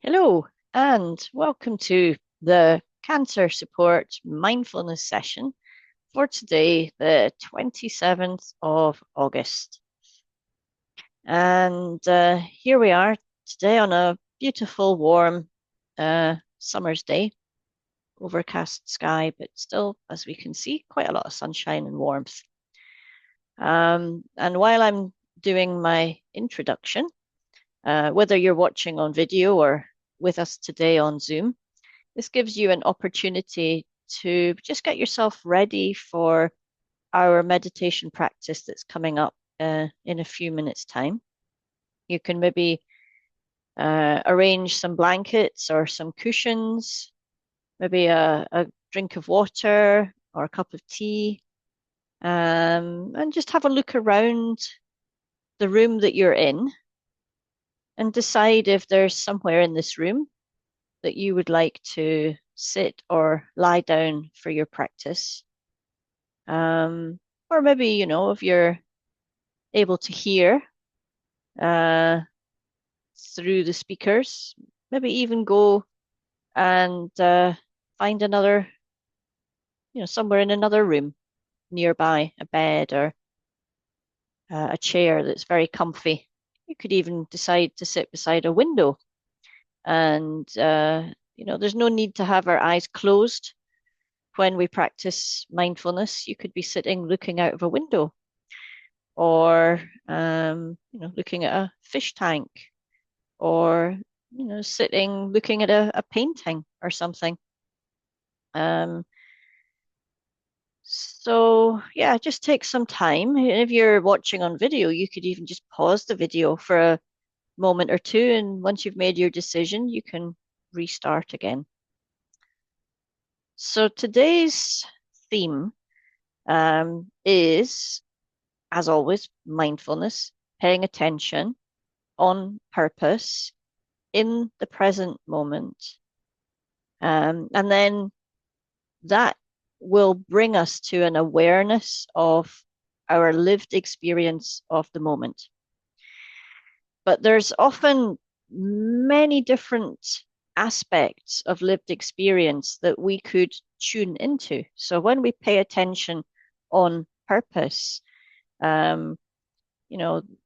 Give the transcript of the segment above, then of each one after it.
Hello, and welcome to the Cancer Support Mindfulness session for today, the 27th of August. And here we are today on a beautiful, warm summer's day, overcast sky, but still, as we can see, quite a lot of sunshine and warmth. And while I'm doing my introduction, whether you're watching on video or with us today on Zoom, this gives you an opportunity to just get yourself ready for our meditation practice that's coming up in a few minutes' time. You can maybe arrange some blankets or some cushions, maybe a drink of water or a cup of tea, and just have a look around the room that you're in and decide if there's somewhere in this room that you would like to sit or lie down for your practice. Or maybe, if you're able to hear uh, through the speakers, maybe even go and find another, somewhere in another room nearby, a bed or a chair that's very comfy. You could even decide to sit beside a window and, there's no need to have our eyes closed when we practice mindfulness. You could be sitting looking out of a window or looking at a fish tank or sitting looking at a painting or something. Um, so yeah, just take some time. If you're watching on video, you could even just pause the video for a moment or two, and once you've made your decision, you can restart again. So today's theme is, as always, mindfulness, paying attention on purpose in the present moment. And then that will bring us to an awareness of our lived experience of the moment. But there's often many different aspects of lived experience that we could tune into. So when we pay attention on purpose, um,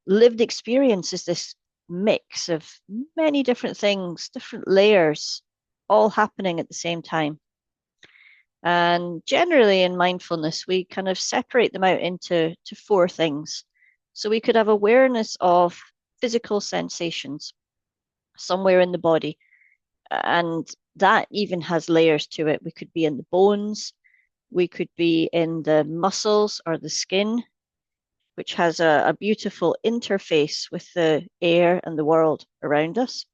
lived experience is this mix of many different things, different layers, all happening at the same time. And generally in mindfulness, we kind of separate them out into four things. So we could have awareness of physical sensations somewhere in the body. And that even has layers to it. We could be in the bones, we could be in the muscles or the skin, which has a beautiful interface with the air and the world around us.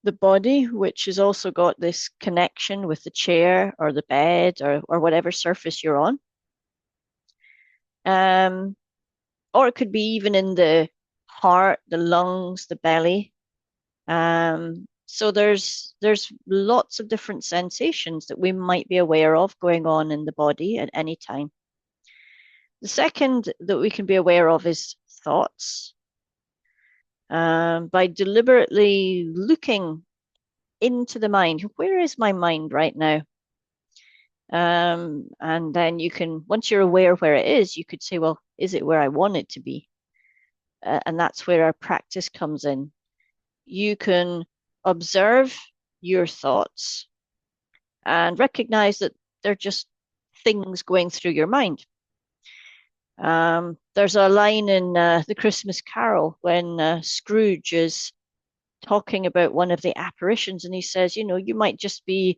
The body, which has also got this connection with the chair or the bed or whatever surface you're on. Um, or it could be even in the heart, the lungs, the belly. So there's lots of different sensations that we might be aware of going on in the body at any time. The second that we can be aware of is thoughts. By deliberately looking into the mind, where is my mind right now? And then you can, once you're aware where it is, you could say, well, is it where I want it to be? And that's where our practice comes in. You can observe your thoughts and recognize that they're just things going through your mind. There's a line in The Christmas Carol when Scrooge is talking about one of the apparitions, and he says, you might just be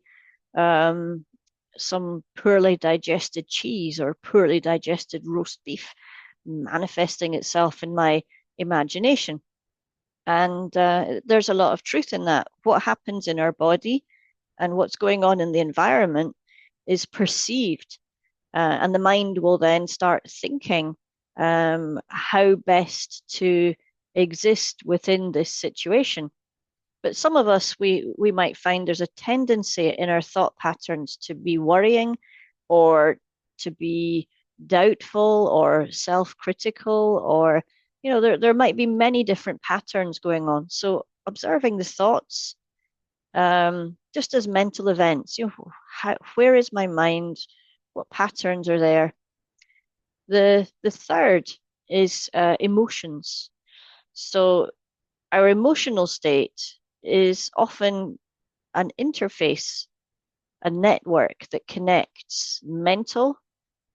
some poorly digested cheese or poorly digested roast beef manifesting itself in my imagination. And there's a lot of truth in that. What happens in our body and what's going on in the environment is perceived. And the mind will then start thinking how best to exist within this situation. But some of us, we might find there's a tendency in our thought patterns to be worrying or to be doubtful or self-critical, or there might be many different patterns going on. So observing the thoughts, just as mental events. Where is my mind? What patterns are there? The third is emotions. So our emotional state is often an interface, a network that connects mental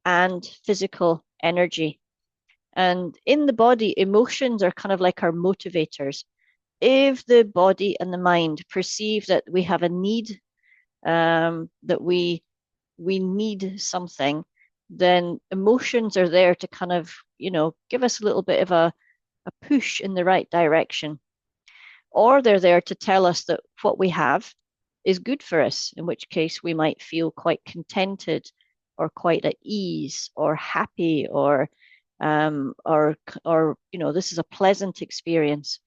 and physical energy. And in the body, emotions are kind of like our motivators. If the body and the mind perceive that we have a need, that we need something, then emotions are there to kind of, give us a little bit of a push in the right direction. Or they're there to tell us that what we have is good for us, in which case we might feel quite contented or quite at ease or happy or this is a pleasant experience.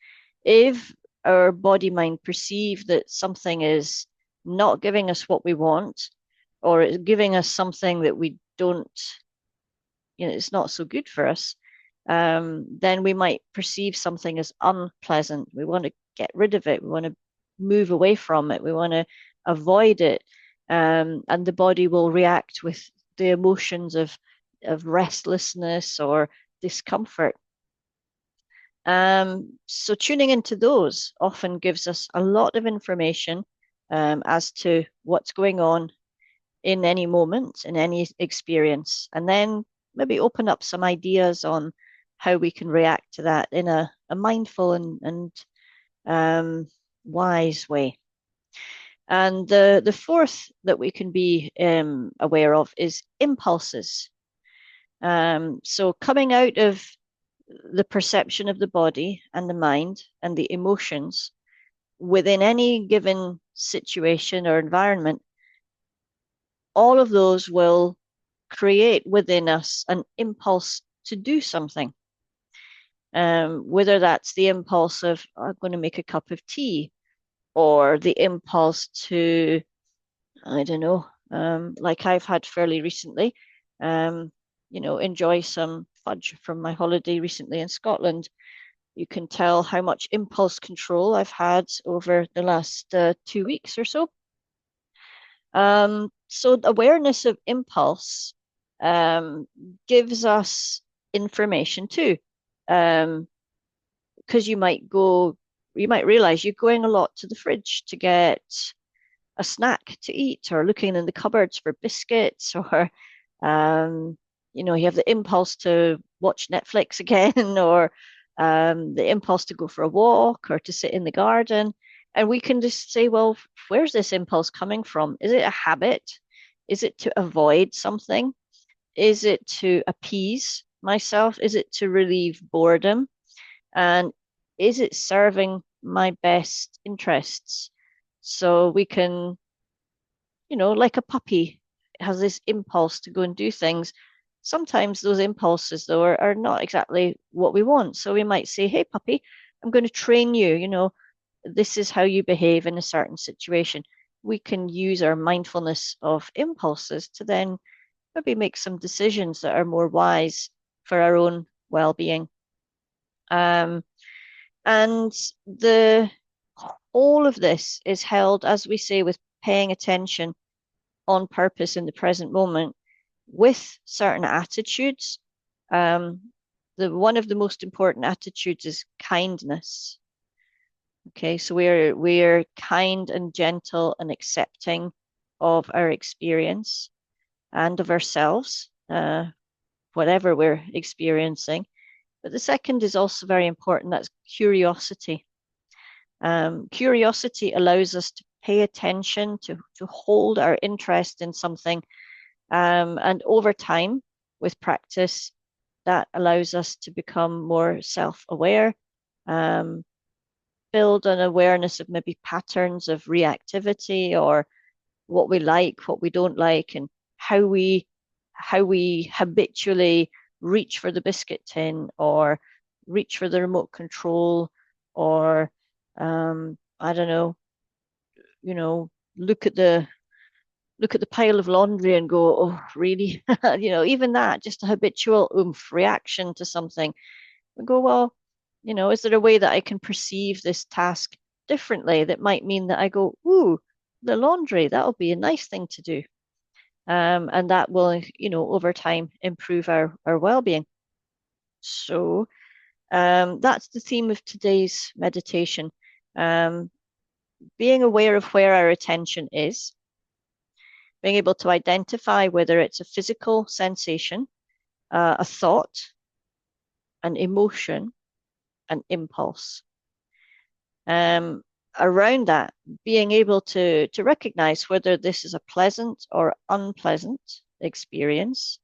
If our body mind perceive that something is not giving us what we want, or it's giving us something that we don't, it's not so good for us, then we might perceive something as unpleasant. We want to get rid of it. We want to move away from it. We want to avoid it. And the body will react with the emotions of restlessness or discomfort. So tuning into those often gives us a lot of information as to what's going on in any moment, in any experience, and then maybe open up some ideas on how we can react to that in a mindful and wise way. And the fourth that we can be aware of is impulses. So coming out of the perception of the body and the mind and the emotions within any given situation or environment, all of those will create within us an impulse to do something. Whether that's the impulse of, "Oh, I'm going to make a cup of tea," or the impulse to, I don't know, like I've had fairly recently, enjoy some fudge from my holiday recently in Scotland. You can tell how much impulse control I've had over the last 2 weeks or so. So awareness of impulse um, gives us information too. Um, because you might realize you're going a lot to the fridge to get a snack to eat, or looking in the cupboards for biscuits, or you have the impulse to watch Netflix again, or the impulse to go for a walk or to sit in the garden. And we can just say, well, where's this impulse coming from? Is it a habit? Is it to avoid something? Is it to appease myself? Is it to relieve boredom? And is it serving my best interests? So we can, like a puppy has this impulse to go and do things. Sometimes those impulses, though, are not exactly what we want. So we might say, "Hey, puppy, I'm going to train you. This is how you behave in a certain situation." We can use our mindfulness of impulses to then maybe make some decisions that are more wise for our own well-being. Um, and the all of this is held, as we say, with paying attention on purpose in the present moment with certain attitudes. The one of the most important attitudes is kindness. Okay, so we're kind and gentle and accepting of our experience and of ourselves, whatever we're experiencing. But the second is also very important. That's curiosity. Curiosity allows us to pay attention, to hold our interest in something. And over time, with practice, that allows us to become more self-aware, um, build an awareness of maybe patterns of reactivity, or what we like, what we don't like, and how we habitually reach for the biscuit tin, or reach for the remote control, or I don't know, look at the pile of laundry and go, "Oh, really?" Even that, just a habitual oomph reaction to something. We go, well, is there a way that I can perceive this task differently that might mean that I go, ooh, the laundry, that'll be a nice thing to do. And that will, over time improve our well-being. So that's the theme of today's meditation. Um, being aware of where our attention is, being able to identify whether it's a physical sensation, a thought, an emotion, an impulse. Um, around that, being able to recognize whether this is a pleasant or unpleasant experience.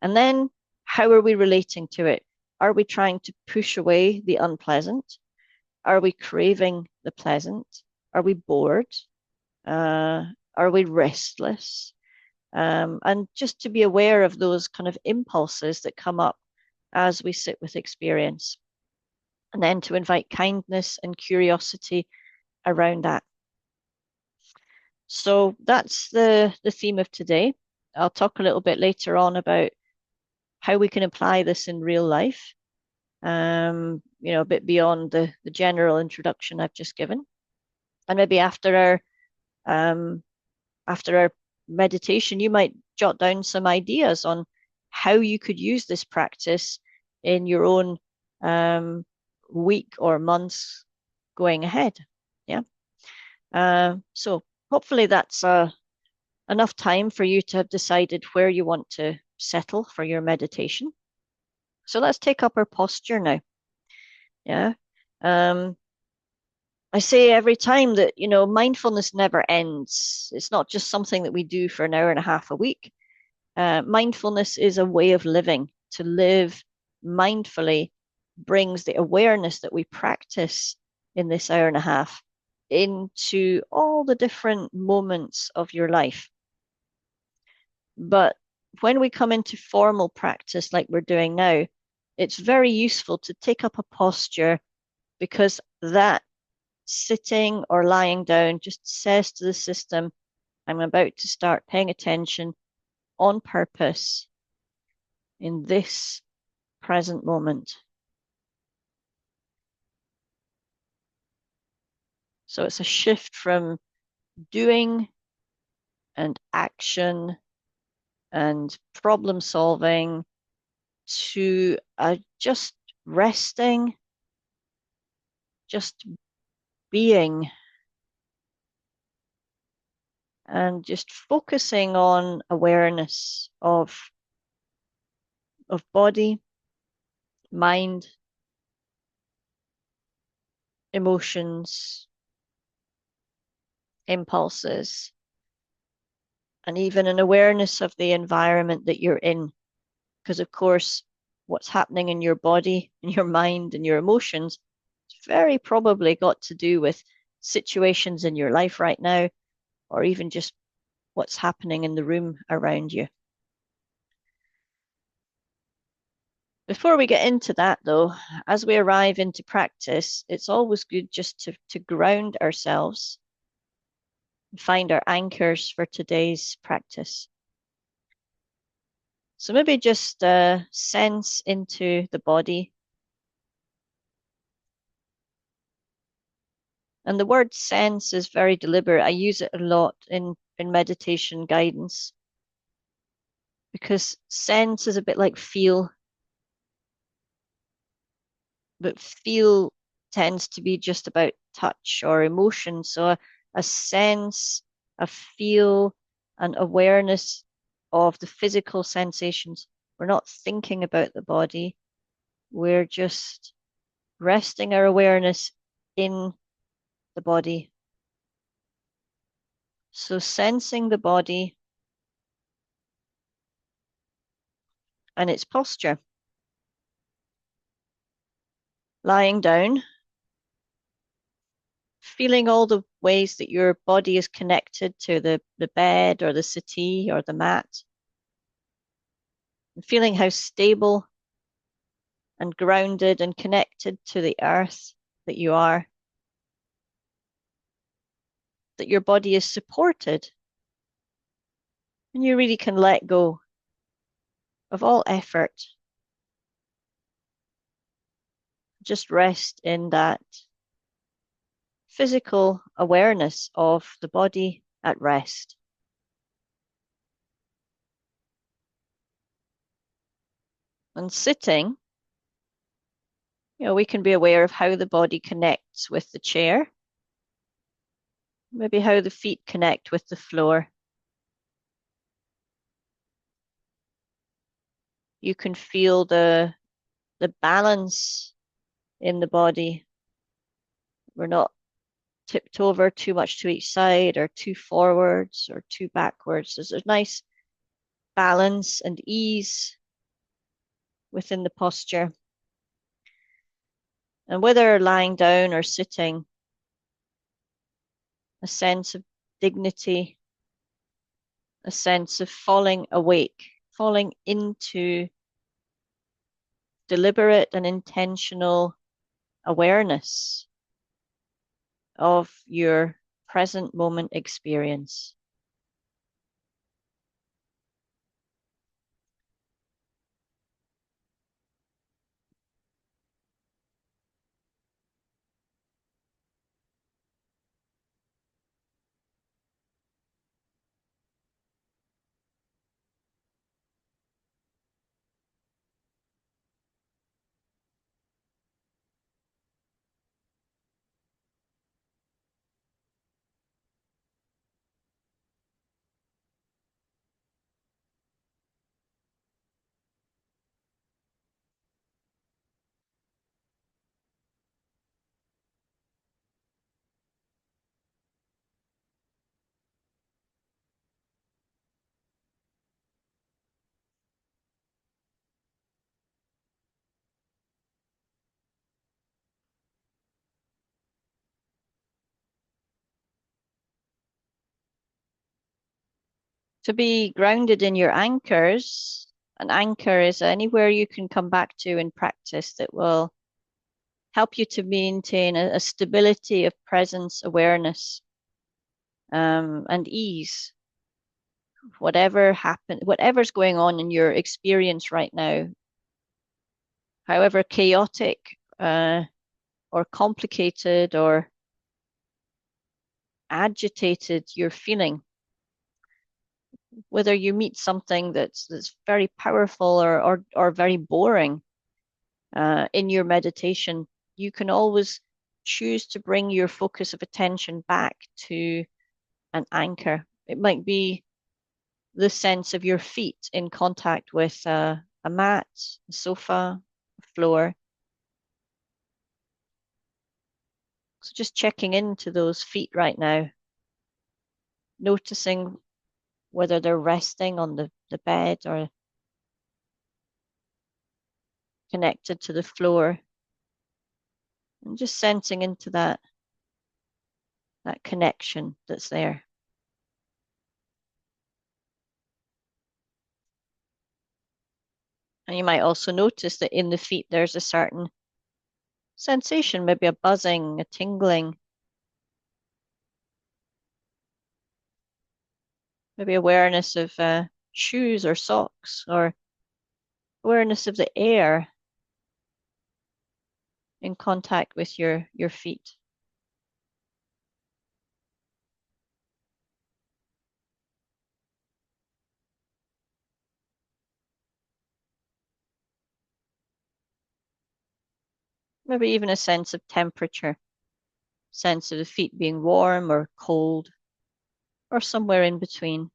And then how are we relating to it? Are we trying to push away the unpleasant? Are we craving the pleasant? Are we bored? Are we restless? And just to be aware of those kind of impulses that come up as we sit with experience. And then to invite kindness and curiosity around that. So that's the theme of today. I'll talk a little bit later on about how we can apply this in real life, a bit beyond the general introduction I've just given. And maybe after our meditation, you might jot down some ideas on how you could use this practice in your own week or months going ahead. Yeah. So hopefully that's enough time for you to have decided where you want to settle for your meditation. So let's take up our posture now. Yeah. Um, I say every time that, mindfulness never ends. It's not just something that we do for an hour and a half a week. Mindfulness is a way of living. To live mindfully brings the awareness that we practice in this hour and a half into all the different moments of your life. But when we come into formal practice like we're doing now, it's very useful to take up a posture because that sitting or lying down just says to the system, I'm about to start paying attention on purpose in this present moment. So it's a shift from doing and action and problem solving to just resting, just being, and just focusing on awareness of body, mind, emotions, impulses, and even an awareness of the environment that you're in. Because, of course, what's happening in your body, in your mind, and your emotions, it's very probably got to do with situations in your life right now, or even just what's happening in the room around you. Before we get into that, though, as we arrive into practice, it's always good just to ground ourselves and find our anchors for today's practice. So maybe just sense into the body. And the word sense is very deliberate. I use it a lot in meditation guidance because sense is a bit like feel, but feel tends to be just about touch or emotion. So a sense, a feel, an awareness of the physical sensations. We're not thinking about the body. We're just resting our awareness in the body. So sensing the body and its posture. Lying down, feeling all the ways that your body is connected to the bed or the settee or the mat, and feeling how stable and grounded and connected to the earth that you are, that your body is supported, and you really can let go of all effort. Just rest in that physical awareness of the body at rest. And sitting, we can be aware of how the body connects with the chair, maybe how the feet connect with the floor. You can feel the balance in the body. We're not tipped over too much to each side or too forwards or too backwards. There's a nice balance and ease within the posture. And whether lying down or sitting, a sense of dignity, a sense of falling awake, falling into deliberate and intentional awareness of your present moment experience. To be grounded in your anchors, an anchor is anywhere you can come back to in practice that will help you to maintain a stability of presence, awareness, and ease. Whatever's going on in your experience right now, however chaotic or complicated or agitated you're feeling, whether you meet something that's very powerful or very boring in your meditation, you can always choose to bring your focus of attention back to an anchor. It might be the sense of your feet in contact with a mat, a sofa, a floor. So just checking into those feet right now, noticing whether they're resting on the bed or connected to the floor, and just sensing into that connection that's there. And you might also notice that in the feet there's a certain sensation, maybe a buzzing, a tingling, maybe awareness of shoes or socks, or awareness of the air in contact with your feet. Maybe even a sense of temperature, sense of the feet being warm or cold, or somewhere in between.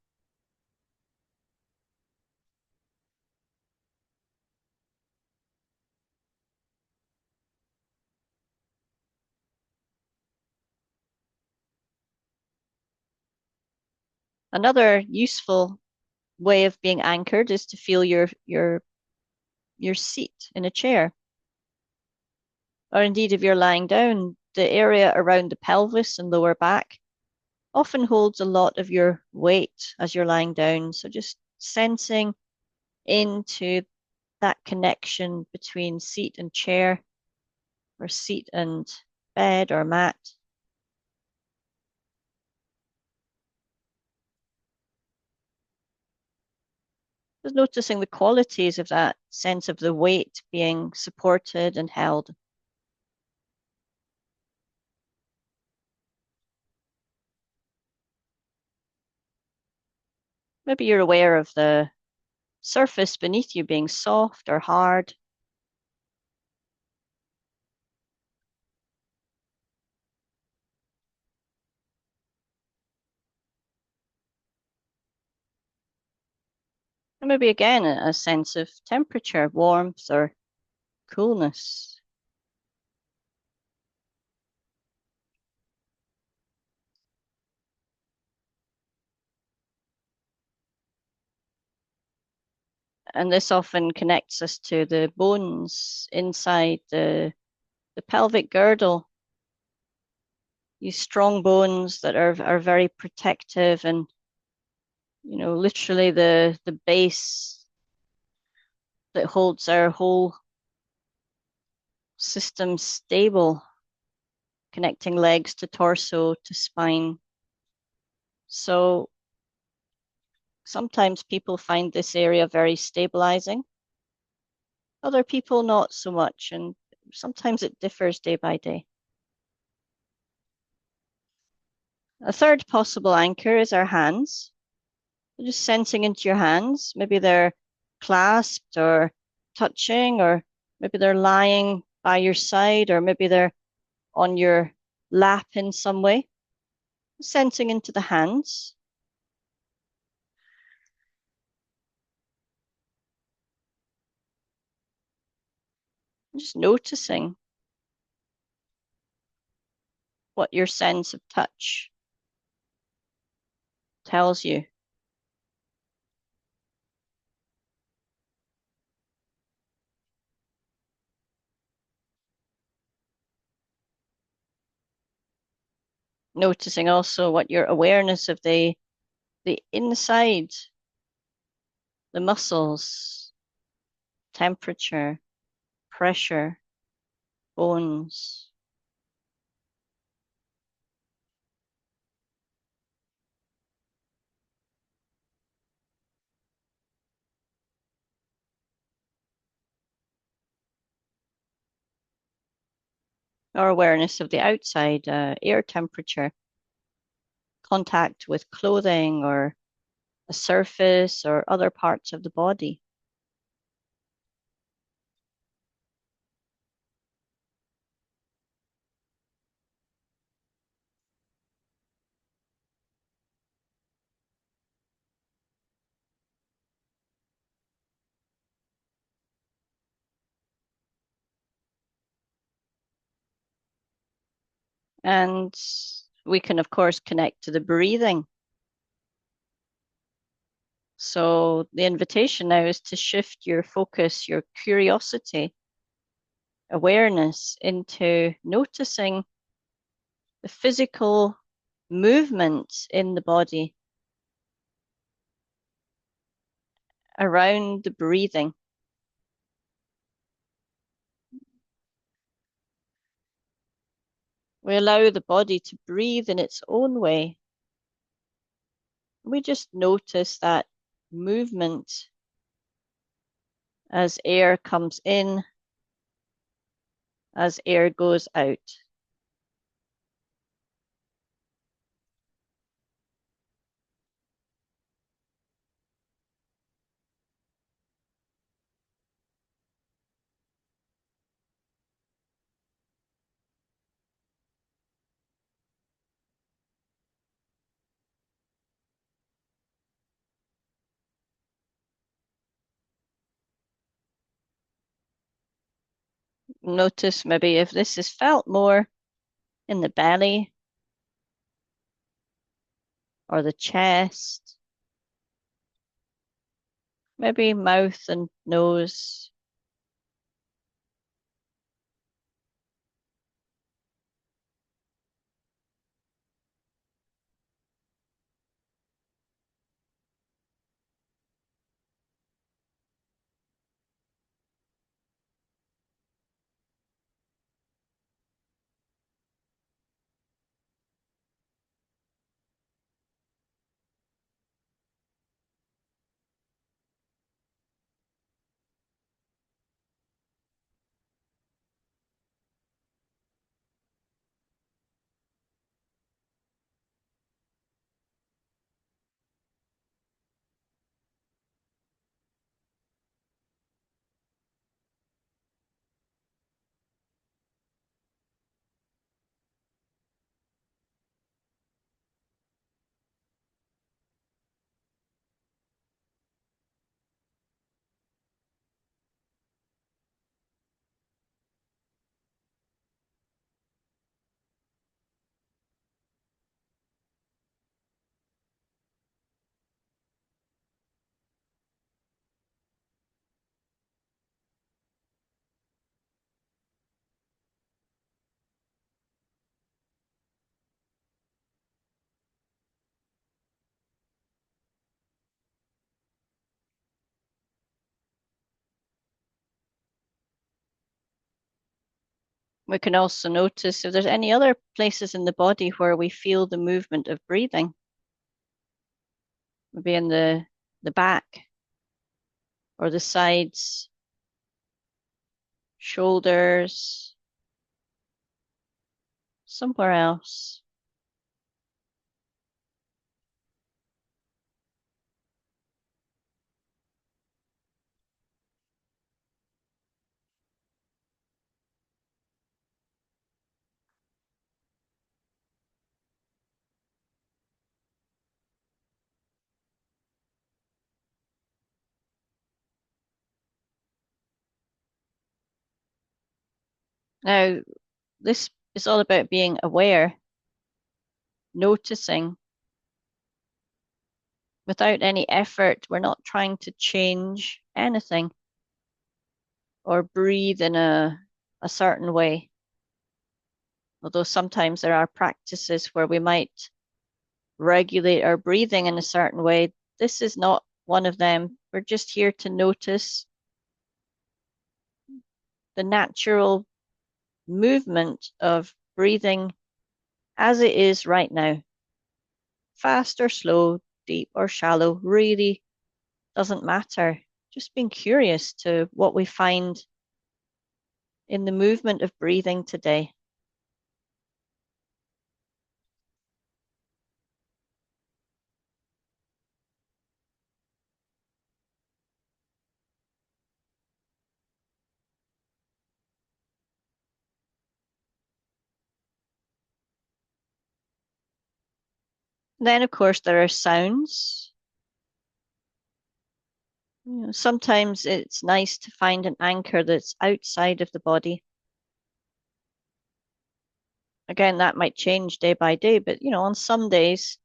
Another useful way of being anchored is to feel your seat in a chair. Or indeed, if you're lying down, the area around the pelvis and lower back often holds a lot of your weight as you're lying down. So just sensing into that connection between seat and chair, or seat and bed or mat. Just noticing the qualities of that sense of the weight being supported and held. Maybe you're aware of the surface beneath you being soft or hard. And maybe again a sense of temperature, warmth or coolness. And this often connects us to the bones inside the pelvic girdle. These strong bones that are very protective and, literally the base that holds our whole system stable, connecting legs to torso to spine. So sometimes people find this area very stabilizing, other people not so much, and sometimes it differs day by day. A third possible anchor is our hands. Just sensing into your hands. Maybe they're clasped or touching, or maybe they're lying by your side, or maybe they're on your lap in some way. Sensing into the hands. Just noticing what your sense of touch tells you. Noticing also what your awareness of the inside, the muscles, temperature, pressure, bones. Our awareness of the outside, air temperature, contact with clothing or a surface or other parts of the body. And we can, of course, connect to the breathing. So the invitation now is to shift your focus, your curiosity, awareness into noticing the physical movement in the body around the breathing. We allow the body to breathe in its own way. We just notice that movement as air comes in, as air goes out. Notice maybe if this is felt more in the belly or the chest, maybe mouth and nose. We can also notice if there's any other places in the body where we feel the movement of breathing, maybe in the back or the sides, shoulders, somewhere else. Now, this is all about being aware, noticing without any effort. We're not trying to change anything or breathe in a certain way. Although sometimes there are practices where we might regulate our breathing in a certain way. This is not one of them. We're just here to notice the natural movement of breathing as it is right now. Fast or slow, deep or shallow, really doesn't matter. Just being curious to what we find in the movement of breathing today. Then, of course, there are sounds. Sometimes it's nice to find an anchor that's outside of the body. Again, that might change day by day, but on some days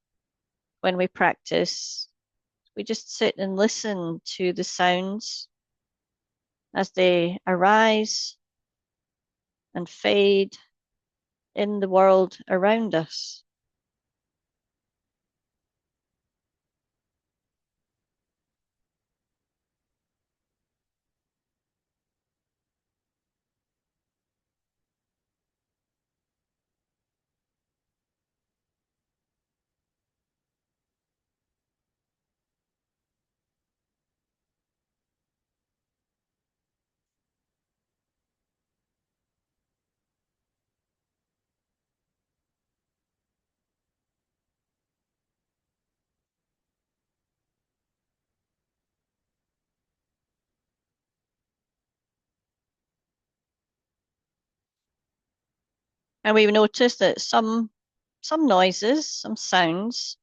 when we practice, we just sit and listen to the sounds as they arise and fade in the world around us. And we notice that some noises, some sounds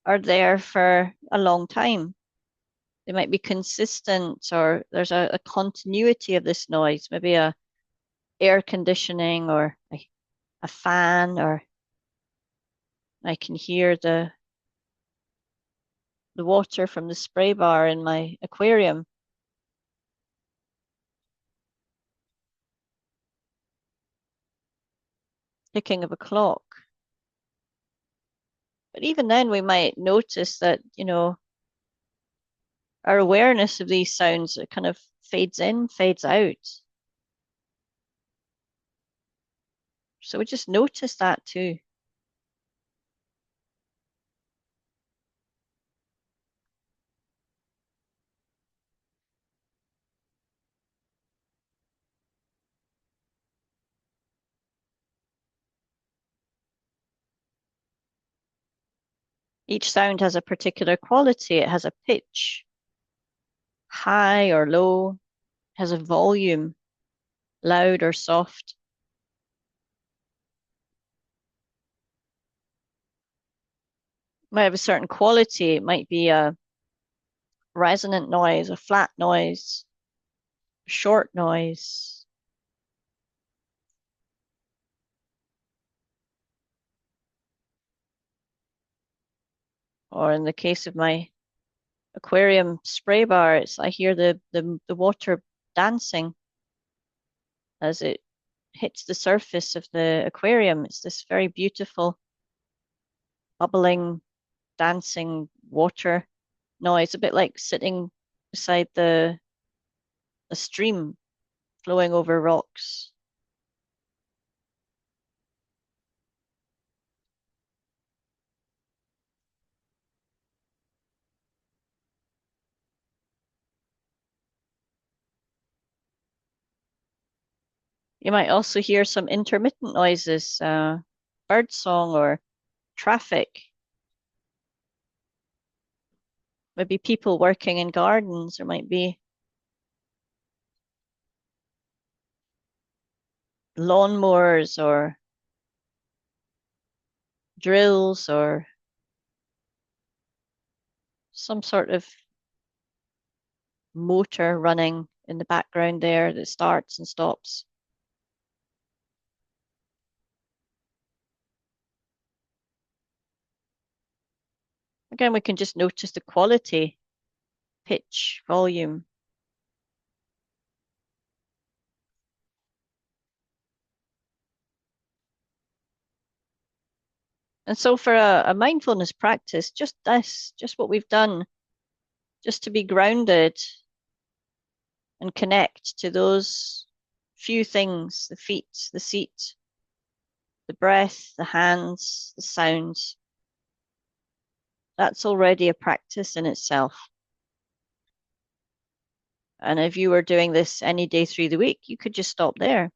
are there for a long time. They might be consistent or there's a continuity of this noise, maybe a air conditioning or a fan, or I can hear the water from the spray bar in my aquarium, ticking of a clock. But even then, we might notice that, our awareness of these sounds, it kind of fades in, fades out. So we just notice that too. Each sound has a particular quality. It has a pitch, high or low, has a volume, loud or soft. Might have a certain quality. It might be a resonant noise, a flat noise, a short noise. Or in the case of my aquarium spray bar, I hear the water dancing as it hits the surface of the aquarium. It's this very beautiful, bubbling, dancing water noise, a bit like sitting beside the a stream flowing over rocks. You might also hear some intermittent noises, bird song or traffic, maybe people working in gardens. There might be lawnmowers or drills or some sort of motor running in the background there that starts and stops. Again, we can just notice the quality, pitch, volume. And so for a mindfulness practice, just this, just what we've done, just to be grounded and connect to those few things, the feet, the seat, the breath, the hands, the sounds. That's already a practice in itself. And if you were doing this any day through the week, you could just stop there.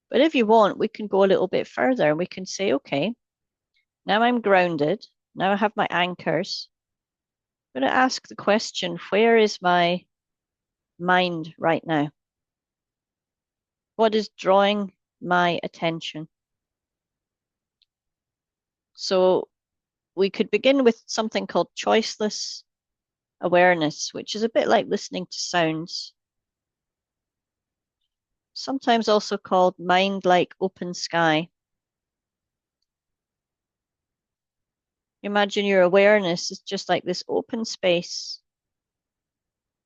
But if you want, we can go a little bit further and we can say, okay, now I'm grounded. Now I have my anchors. I'm going to ask the question, where is my mind right now? What is drawing my attention? So we could begin with something called choiceless awareness, which is a bit like listening to sounds, sometimes also called mind like open sky. Imagine your awareness is just like this open space.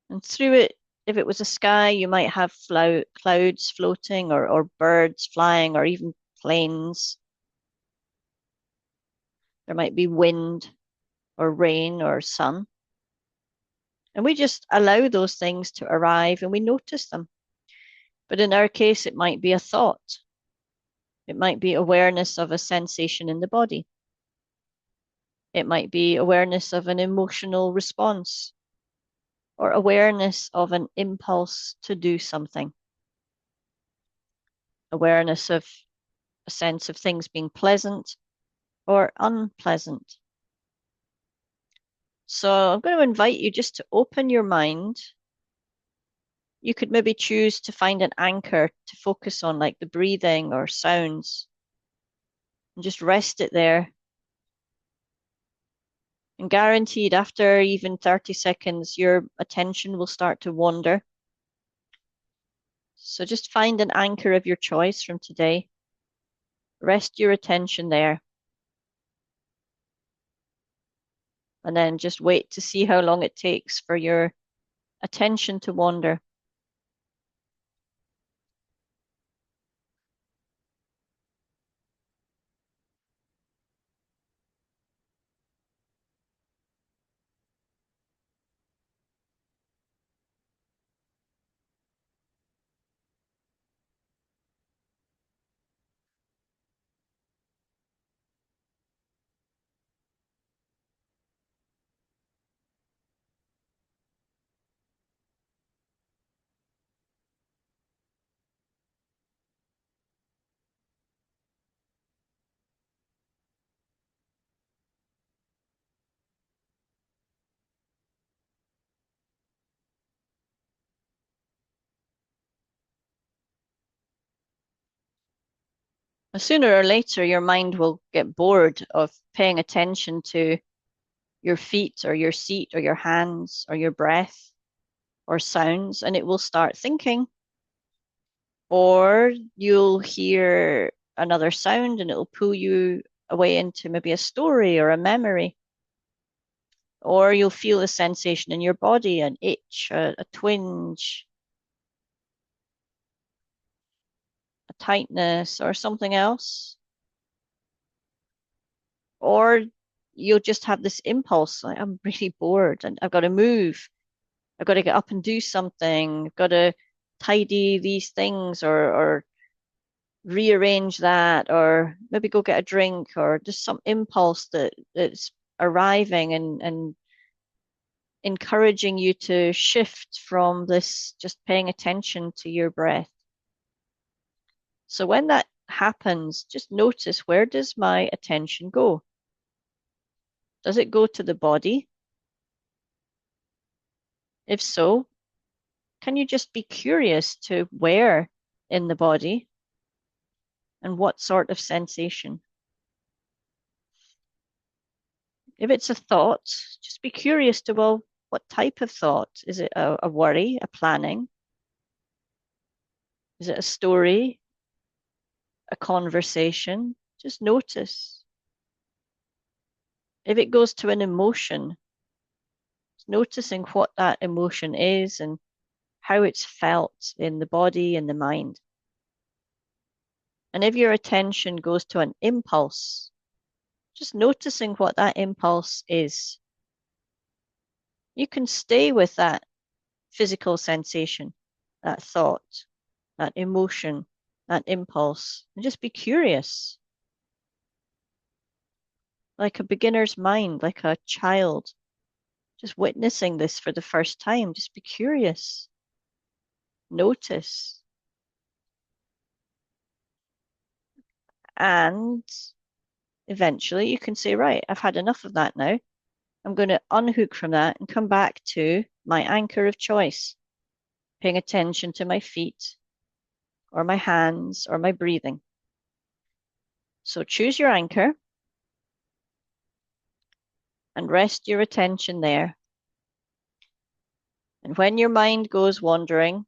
And through it, if it was a sky, you might have clouds floating or birds flying or even planes. There might be wind or rain or sun. And we just allow those things to arrive and we notice them. But in our case, it might be a thought. It might be awareness of a sensation in the body. It might be awareness of an emotional response or awareness of an impulse to do something. Awareness of a sense of things being pleasant or unpleasant. So I'm going to invite you just to open your mind. You could maybe choose to find an anchor to focus on, like the breathing or sounds, and just rest it there. And guaranteed, after even 30 seconds, your attention will start to wander. So just find an anchor of your choice from today. Rest your attention there. And then just wait to see how long it takes for your attention to wander. Sooner or later, your mind will get bored of paying attention to your feet or your seat or your hands or your breath or sounds, and it will start thinking. Or you'll hear another sound and it'll pull you away into maybe a story or a memory. Or you'll feel a sensation in your body, an itch, a twinge, a tightness, or something else. Or you'll just have this impulse, like, I'm really bored and I've got to move. I've got to get up and do something. I've got to tidy these things or rearrange that, or maybe go get a drink, or just some impulse that's arriving and encouraging you to shift from this just paying attention to your breath. So when that happens, just notice, where does my attention go? Does it go to the body? If so, can you just be curious to where in the body and what sort of sensation? If it's a thought, just be curious to, well, what type of thought? Is it a worry, a planning? Is it a story, a conversation? Just notice. If it goes to an emotion, noticing what that emotion is and how it's felt in the body and the mind. And if your attention goes to an impulse, just noticing what that impulse is. You can stay with that physical sensation, that thought, that emotion, that impulse, and just be curious, like a beginner's mind, like a child, just witnessing this for the first time. Just be curious, notice, and eventually you can say, right, I've had enough of that now. I'm going to unhook from that and come back to my anchor of choice, paying attention to my feet or my hands or my breathing. So choose your anchor and rest your attention there. And when your mind goes wandering,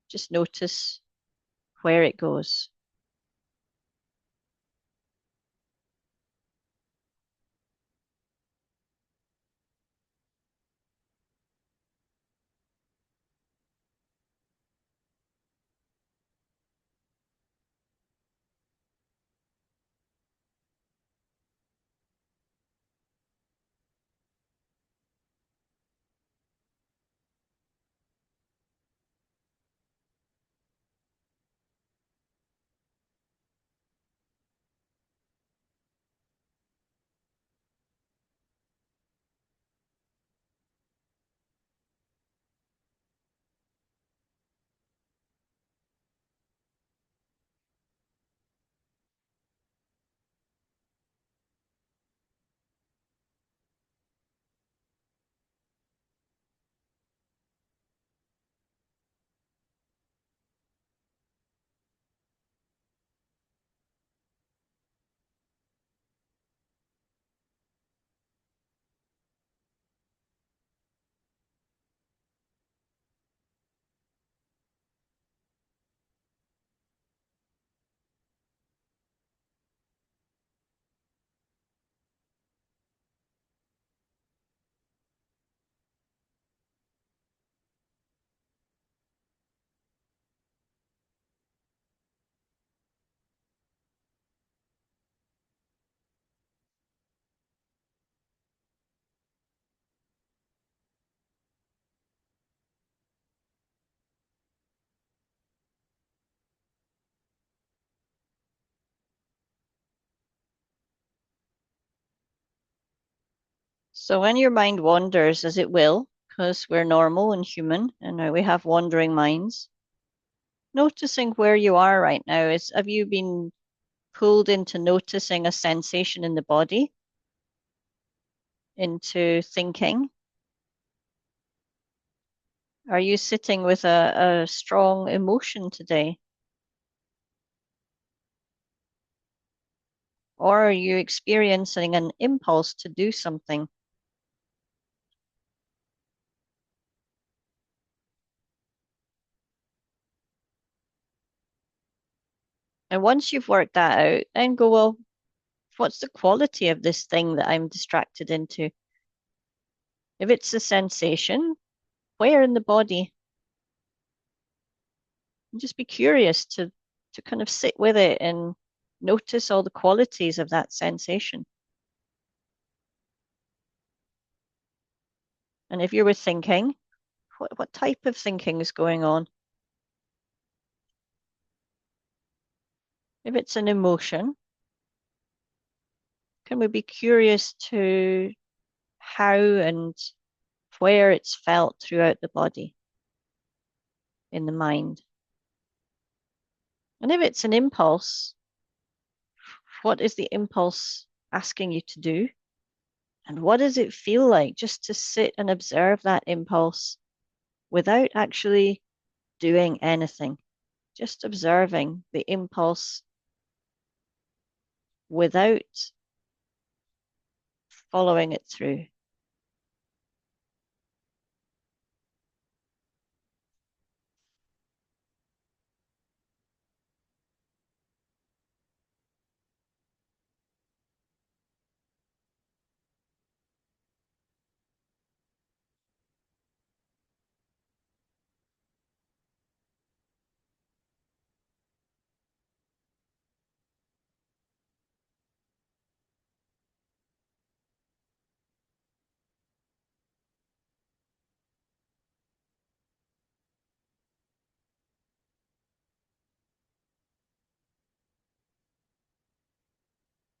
just notice where it goes. So when your mind wanders, as it will, because we're normal and human, and we have wandering minds, noticing where you are right now is, have you been pulled into noticing a sensation in the body, into thinking? Are you sitting with a strong emotion today? Or are you experiencing an impulse to do something? And once you've worked that out, then go, well, what's the quality of this thing that I'm distracted into? If it's a sensation, where in the body? And just be curious to kind of sit with it and notice all the qualities of that sensation. And if you were thinking, what type of thinking is going on? If it's an emotion, can we be curious to how and where it's felt throughout the body, in the mind? And if it's an impulse, what is the impulse asking you to do? And what does it feel like just to sit and observe that impulse without actually doing anything? Just observing the impulse without following it through.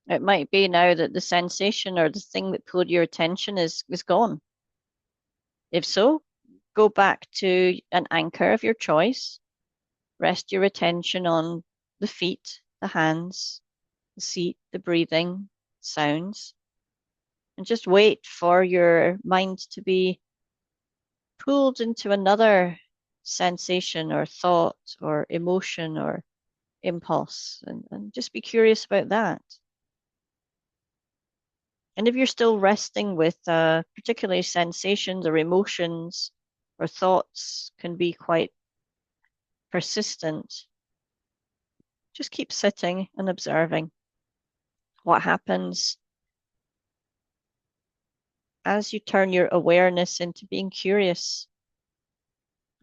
It might be now that the sensation or the thing that pulled your attention is gone. If so, go back to an anchor of your choice. Rest your attention on the feet, the hands, the seat, the breathing, sounds, and just wait for your mind to be pulled into another sensation or thought or emotion or impulse, and just be curious about that. And if you're still resting with particularly sensations or emotions or thoughts can be quite persistent, just keep sitting and observing what happens as you turn your awareness into being curious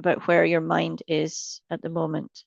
about where your mind is at the moment.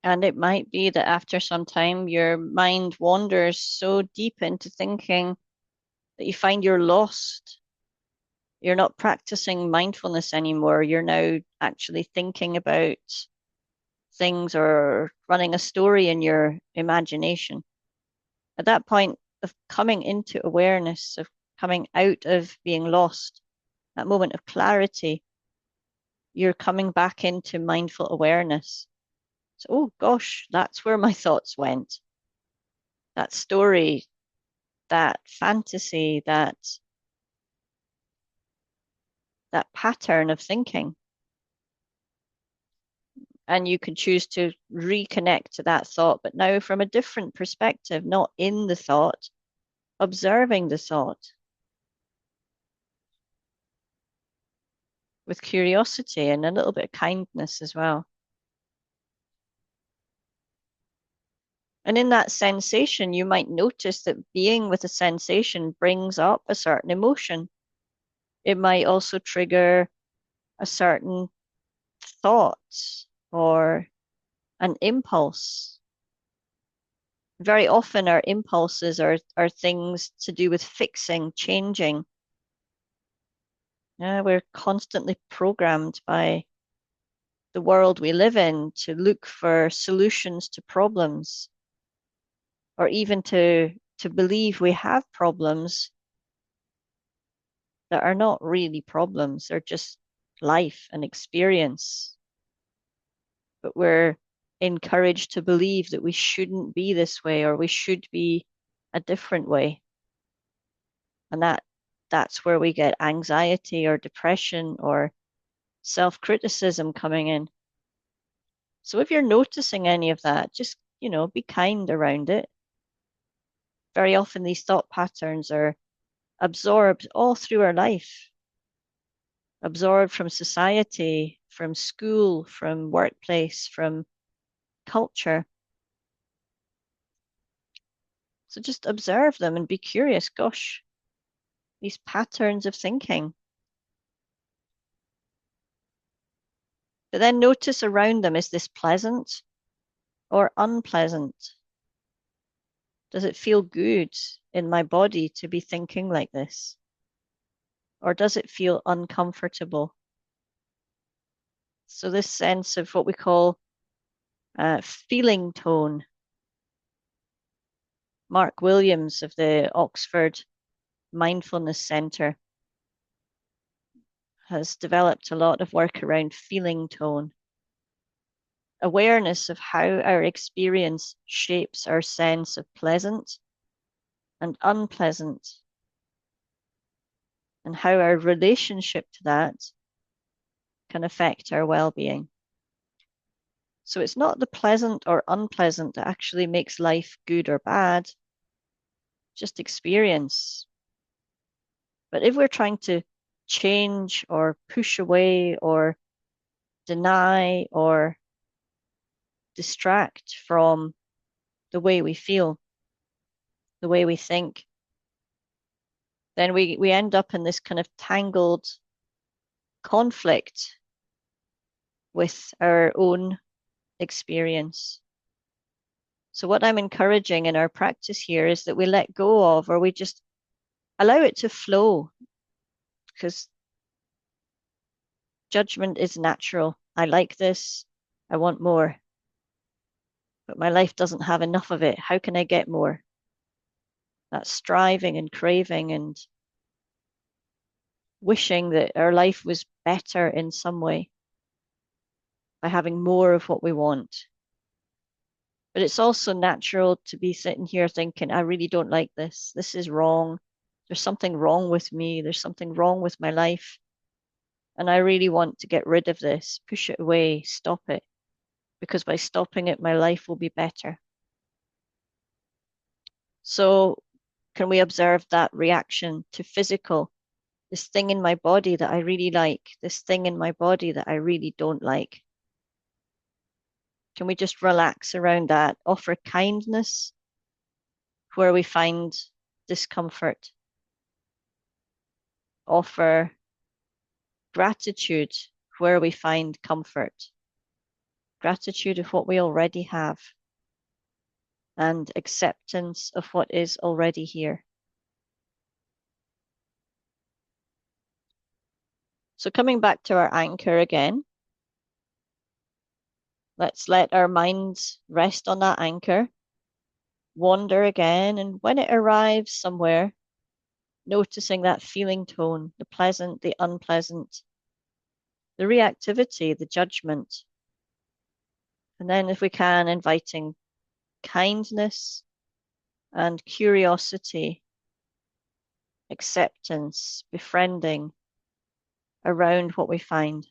And it might be that after some time, your mind wanders so deep into thinking that you find you're lost. You're not practicing mindfulness anymore. You're now actually thinking about things or running a story in your imagination. At that point of coming into awareness of coming out of being lost, that moment of clarity, you're coming back into mindful awareness. So, oh gosh, that's where my thoughts went. That story, that fantasy, that pattern of thinking. And you can choose to reconnect to that thought, but now from a different perspective, not in the thought, observing the thought with curiosity and a little bit of kindness as well. And in that sensation, you might notice that being with a sensation brings up a certain emotion. It might also trigger a certain thought or an impulse. Very often, our impulses are things to do with fixing, changing. We're constantly programmed by the world we live in to look for solutions to problems, or even to believe we have problems that are not really problems. They're just life and experience. But we're encouraged to believe that we shouldn't be this way or we should be a different way. And that's where we get anxiety or depression or self-criticism coming in. So if you're noticing any of that, just, be kind around it. Very often these thought patterns are absorbed all through our life, absorbed from society, from school, from workplace, from culture. So just observe them and be curious. Gosh, these patterns of thinking. But then notice around them, is this pleasant or unpleasant? Does it feel good in my body to be thinking like this? Or does it feel uncomfortable? So this sense of what we call feeling tone. Mark Williams of the Oxford Mindfulness Centre has developed a lot of work around feeling tone. Awareness of how our experience shapes our sense of pleasant and unpleasant, and how our relationship to that can affect our well-being. So it's not the pleasant or unpleasant that actually makes life good or bad, just experience. But if we're trying to change or push away or deny or distract from the way we feel, the way we think, then we end up in this kind of tangled conflict with our own experience. So what I'm encouraging in our practice here is that we let go of, or we just allow it to flow, because judgment is natural. I like this. I want more. But my life doesn't have enough of it. How can I get more? That striving and craving and wishing that our life was better in some way by having more of what we want. But it's also natural to be sitting here thinking, I really don't like this. This is wrong. There's something wrong with me. There's something wrong with my life. And I really want to get rid of this, push it away, stop it. Because by stopping it, my life will be better. So, can we observe that reaction to physical? This thing in my body that I really like, this thing in my body that I really don't like. Can we just relax around that? Offer kindness where we find discomfort. Offer gratitude where we find comfort. Gratitude of what we already have. And acceptance of what is already here. So coming back to our anchor again, let's let our minds rest on that anchor, wander again, and when it arrives somewhere, noticing that feeling tone, the pleasant, the unpleasant, the reactivity, the judgment. And then, if we can, inviting kindness and curiosity, acceptance, befriending around what we find.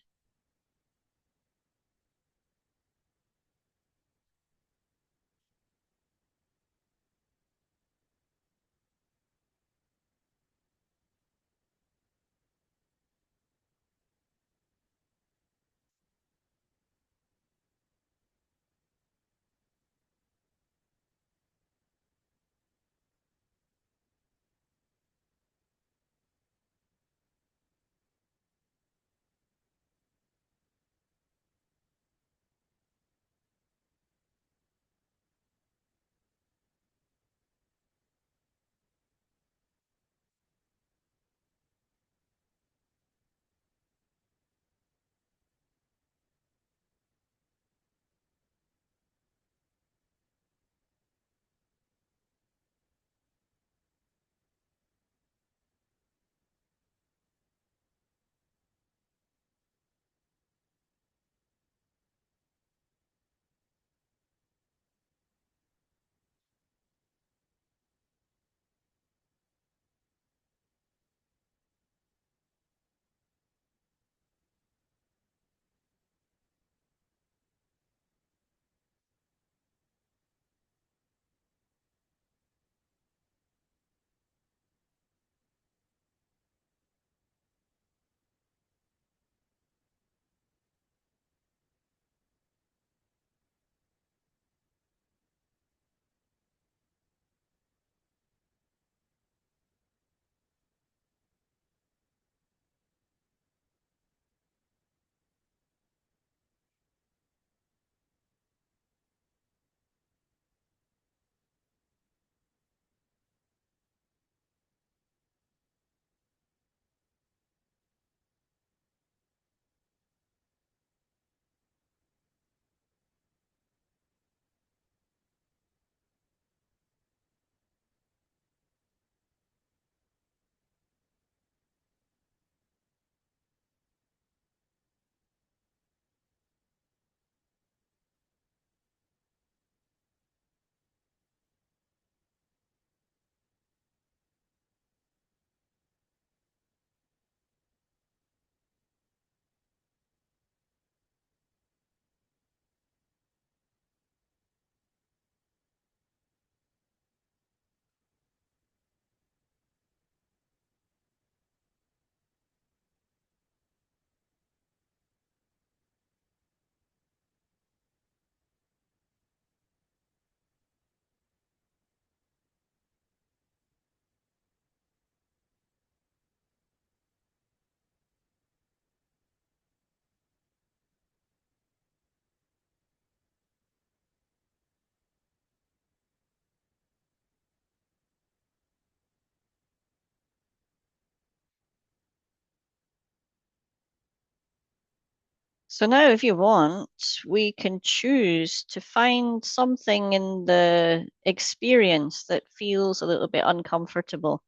So now, if you want, we can choose to find something in the experience that feels a little bit uncomfortable.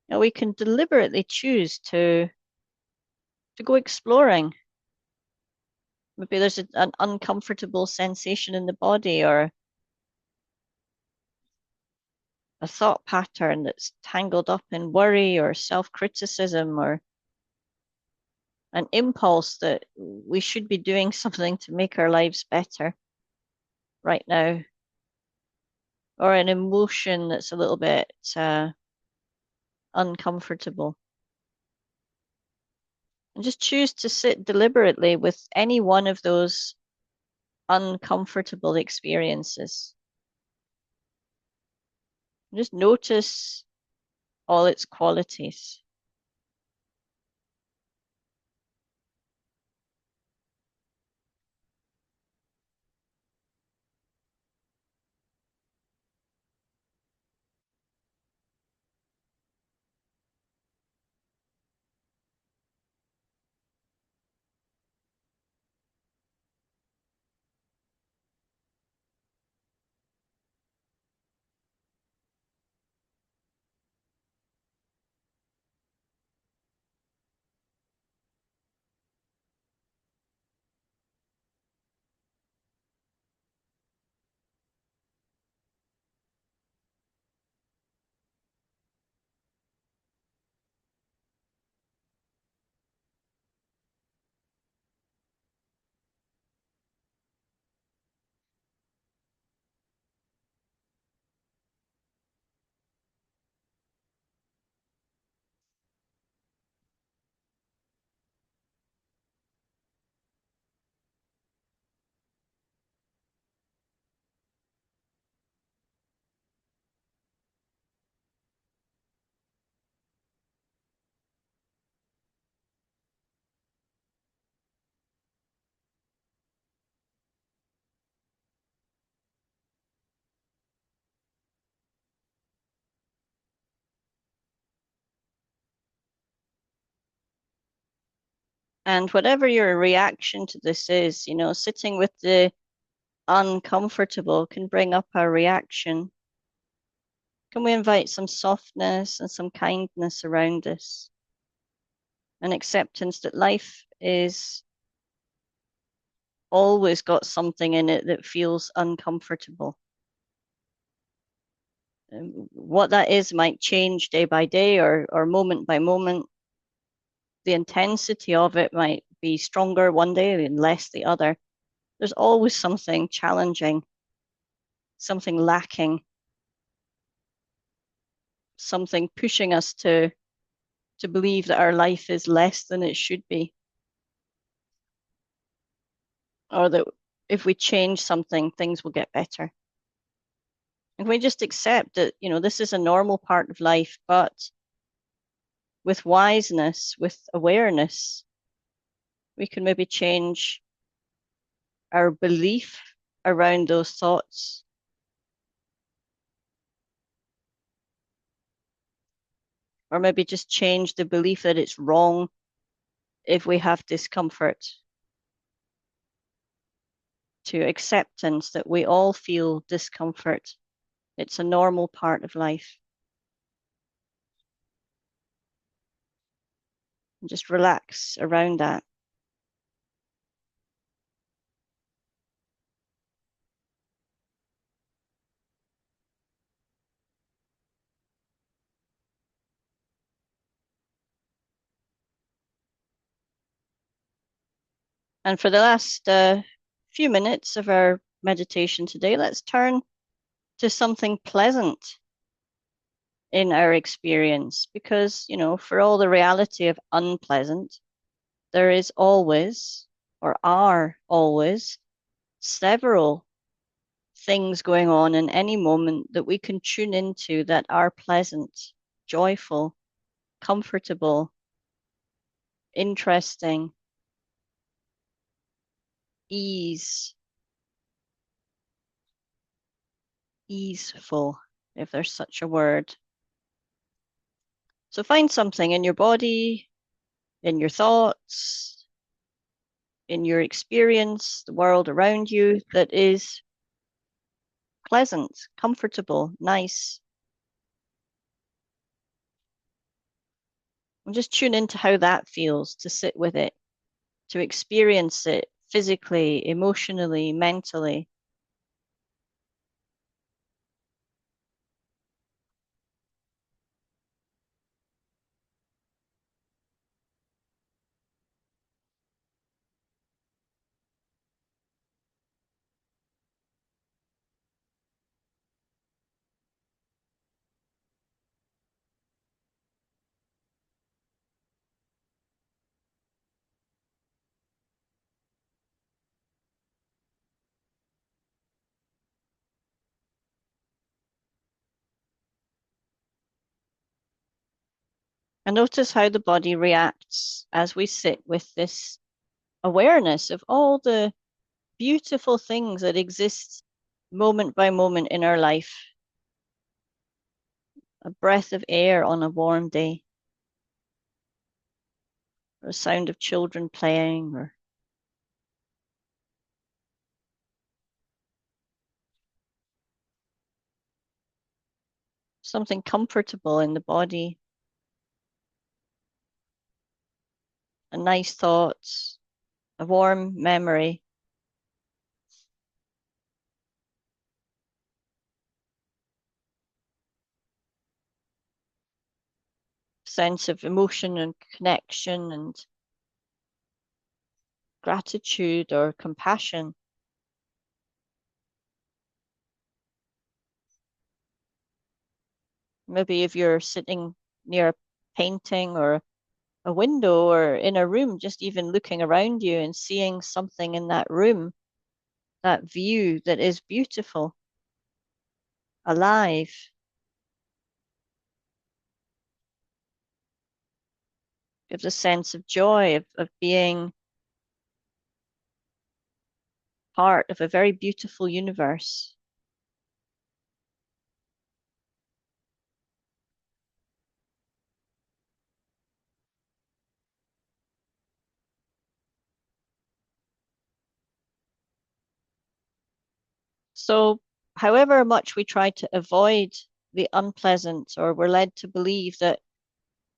Now, we can deliberately choose to go exploring. Maybe there's an uncomfortable sensation in the body or a thought pattern that's tangled up in worry or self-criticism or an impulse that we should be doing something to make our lives better right now, or an emotion that's a little bit uncomfortable. And just choose to sit deliberately with any one of those uncomfortable experiences. Just notice all its qualities. And whatever your reaction to this is, sitting with the uncomfortable can bring up our reaction. Can we invite some softness and some kindness around this? An acceptance that life is always got something in it that feels uncomfortable. What that is might change day by day or moment by moment. The intensity of it might be stronger one day and less the other. There's always something challenging, something lacking, something pushing us to believe that our life is less than it should be, or that if we change something, things will get better. And we just accept that, this is a normal part of life, but with wiseness, with awareness, we can maybe change our belief around those thoughts, or maybe just change the belief that it's wrong if we have discomfort, to acceptance that we all feel discomfort. It's a normal part of life. And just relax around that. And for the last few minutes of our meditation today, let's turn to something pleasant in our experience because, for all the reality of unpleasant, there is always, or are always, several things going on in any moment that we can tune into that are pleasant, joyful, comfortable, interesting, ease, easeful, if there's such a word. So find something in your body, in your thoughts, in your experience, the world around you that is pleasant, comfortable, nice. And just tune into how that feels to sit with it, to experience it physically, emotionally, mentally. And notice how the body reacts as we sit with this awareness of all the beautiful things that exist moment by moment in our life. A breath of air on a warm day, or a sound of children playing, or something comfortable in the body, a nice thought, a warm memory. Sense of emotion and connection and gratitude or compassion. Maybe if you're sitting near a painting or a window or in a room, just even looking around you and seeing something in that room, that view that is beautiful, alive, gives a sense of joy, of being part of a very beautiful universe. So, however much we try to avoid the unpleasant, or we're led to believe that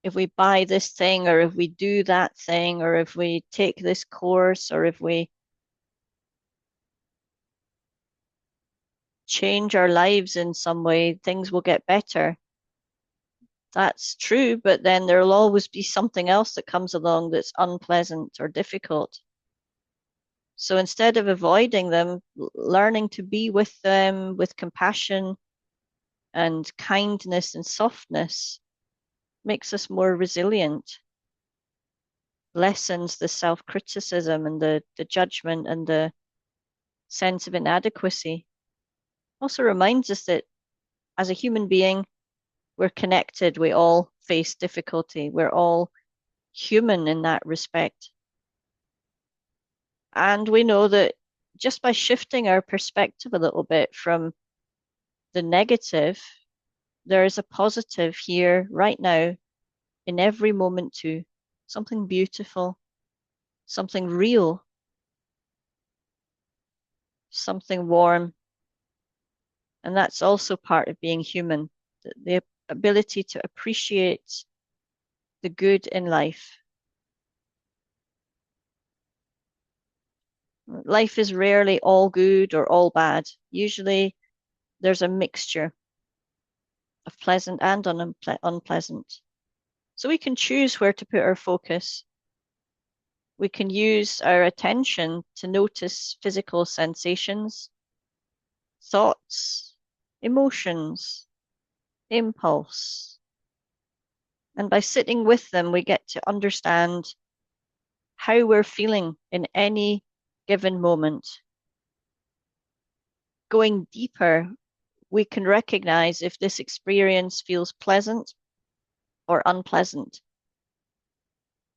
if we buy this thing, or if we do that thing, or if we take this course, or if we change our lives in some way, things will get better. That's true, but then there'll always be something else that comes along that's unpleasant or difficult. So instead of avoiding them, learning to be with them with compassion and kindness and softness makes us more resilient, lessens the self-criticism and the judgment and the sense of inadequacy. Also reminds us that as a human being, we're connected. We all face difficulty. We're all human in that respect. And we know that just by shifting our perspective a little bit from the negative, there is a positive here right now in every moment too. Something beautiful, something real, something warm. And that's also part of being human, the ability to appreciate the good in life. Life is rarely all good or all bad. Usually there's a mixture of pleasant and unpleasant. So we can choose where to put our focus. We can use our attention to notice physical sensations, thoughts, emotions, impulse. And by sitting with them, we get to understand how we're feeling in any given moment. Going deeper, we can recognize if this experience feels pleasant or unpleasant,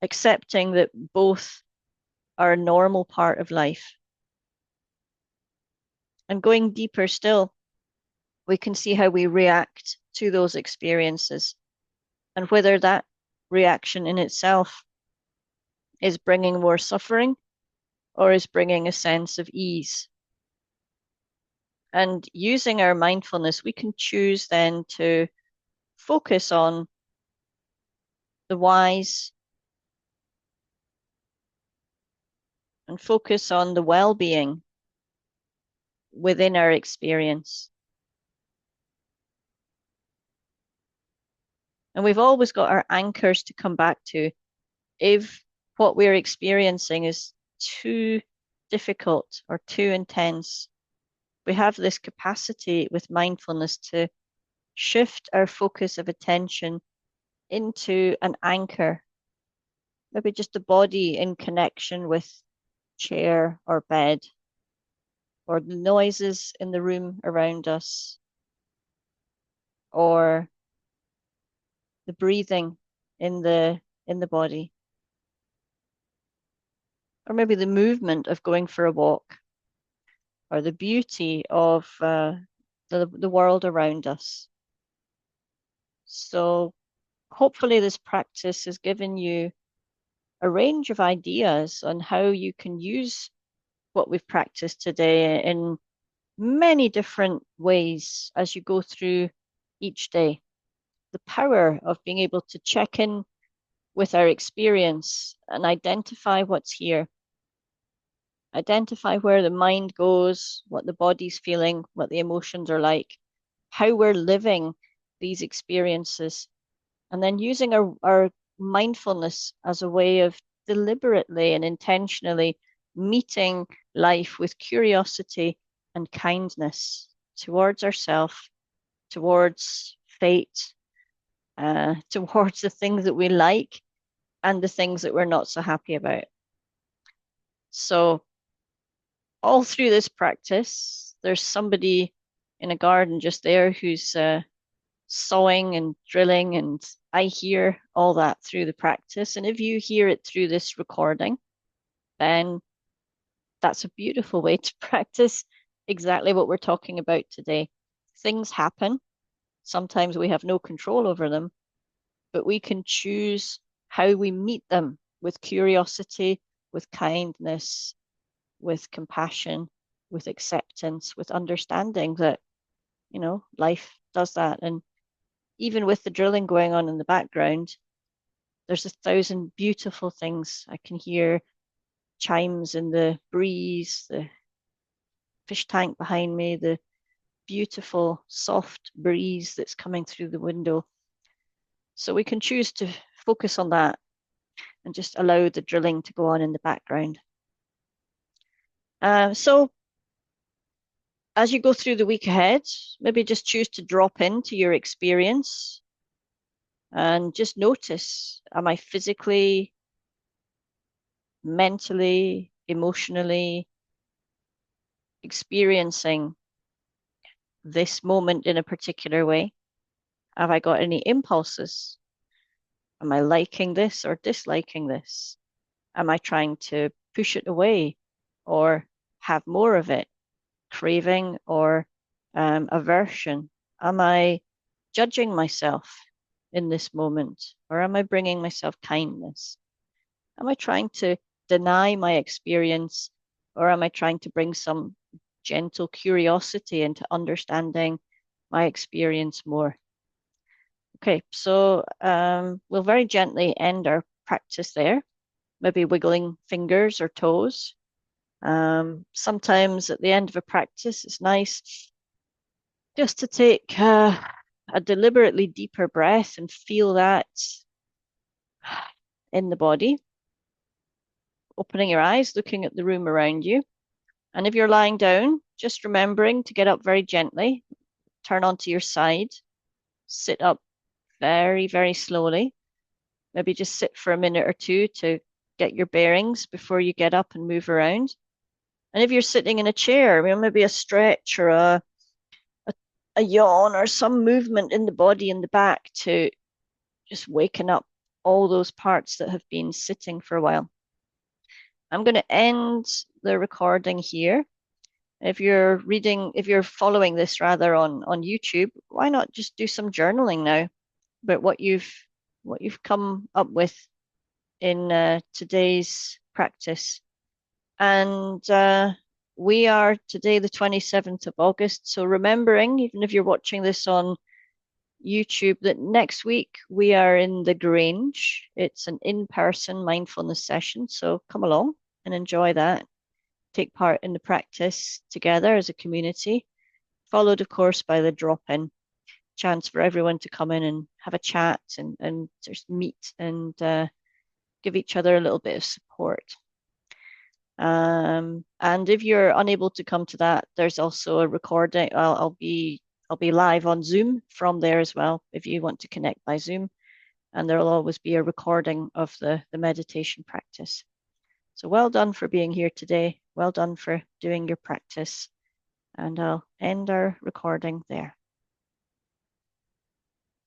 accepting that both are a normal part of life. And going deeper still, we can see how we react to those experiences and whether that reaction in itself is bringing more suffering or is bringing a sense of ease. And using our mindfulness, we can choose then to focus on the whys and focus on the well-being within our experience. And we've always got our anchors to come back to. If what we're experiencing is too difficult or too intense, we have this capacity with mindfulness to shift our focus of attention into an anchor, maybe just the body in connection with chair or bed, or the noises in the room around us, or the breathing in the body, or maybe the movement of going for a walk, or the beauty of the world around us. So hopefully this practice has given you a range of ideas on how you can use what we've practiced today in many different ways as you go through each day. The power of being able to check in with our experience and identify what's here, identify where the mind goes, what the body's feeling, what the emotions are like, how we're living these experiences, and then using our mindfulness as a way of deliberately and intentionally meeting life with curiosity and kindness towards ourselves, towards fate, towards the things that we like and the things that we're not so happy about. So all through this practice, there's somebody in a garden just there who's sawing and drilling, and I hear all that through the practice. And if you hear it through this recording, then that's a beautiful way to practice exactly what we're talking about today. Things happen. Sometimes we have no control over them, but we can choose how we meet them with curiosity, with kindness, with compassion, with acceptance, with understanding that, life does that. And even with the drilling going on in the background, there's 1,000 beautiful things. I can hear chimes in the breeze, the fish tank behind me, the beautiful soft breeze that's coming through the window. So we can choose to focus on that and just allow the drilling to go on in the background. So as you go through the week ahead, maybe just choose to drop into your experience and just notice, am I physically, mentally, emotionally experiencing this moment in a particular way? Have I got any impulses? Am I liking this or disliking this? Am I trying to push it away or have more of it? Craving or aversion? Am I judging myself in this moment or am I bringing myself kindness? Am I trying to deny my experience or am I trying to bring some gentle curiosity into understanding my experience more? Okay, so we'll very gently end our practice there, maybe wiggling fingers or toes. Sometimes at the end of a practice, it's nice just to take a deliberately deeper breath and feel that in the body, opening your eyes, looking at the room around you. And if you're lying down, just remembering to get up very gently, turn onto your side, sit up very, very slowly. Maybe just sit for a minute or two to get your bearings before you get up and move around. And if you're sitting in a chair, maybe a stretch or a, a yawn or some movement in the body in the back to just waken up all those parts that have been sitting for a while. I'm going to end the recording here. If you're following this rather on YouTube, why not just do some journaling now about what you've come up with in today's practice. And we are today the 27th of August. So remembering, even if you're watching this on YouTube, that next week we are in the Grange. It's an in-person mindfulness session. So come along and enjoy that. Take part in the practice together as a community, followed, of course, by the drop-in chance for everyone to come in and have a chat and just meet and give each other a little bit of support. And if you're unable to come to that, there's also a recording. I'll be live on Zoom from there as well if you want to connect by Zoom, and there'll always be a recording of the meditation practice. So well done for being here today. Well done for doing your practice. And I'll end our recording there.